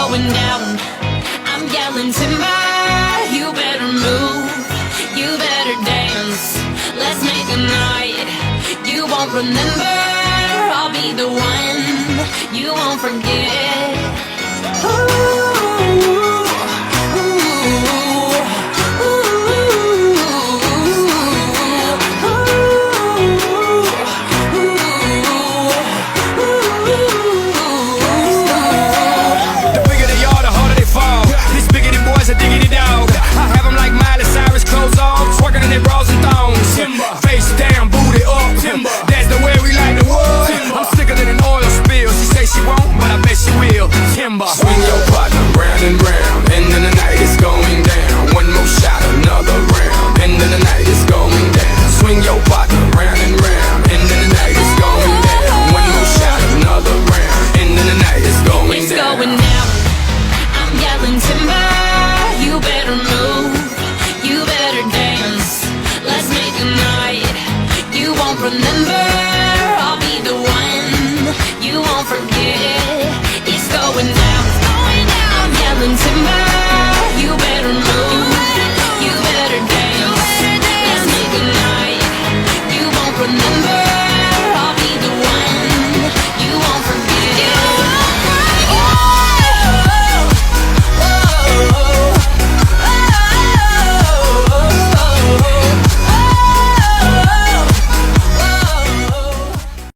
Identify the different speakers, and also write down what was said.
Speaker 1: going down. I'm yelling timber, you better move, you better dance. Let's make a night you won't remember. I'll be the one you won't forget.
Speaker 2: A diggity dog. I have them like Miley Cyrus, clothes off, twerking in their bras and thongs. Timber. Face down, booty up. Timber. That's the way we like the wood. Timber. I'm sicker than an oil spill. She say she won't, but I bet she will. Timber. Swing your partner round and round, and then the night is going down. One more shot, another round, and then the night is going down. Swing your partner round and round, and then the night is going down. One more shot, another round, and then the night is going down.
Speaker 1: It's going down. I'm yelling timber. You better move, you better dance. Let's make a night you won't remember. I'll be the one you won't forget. It's going down, I'm yelling timber.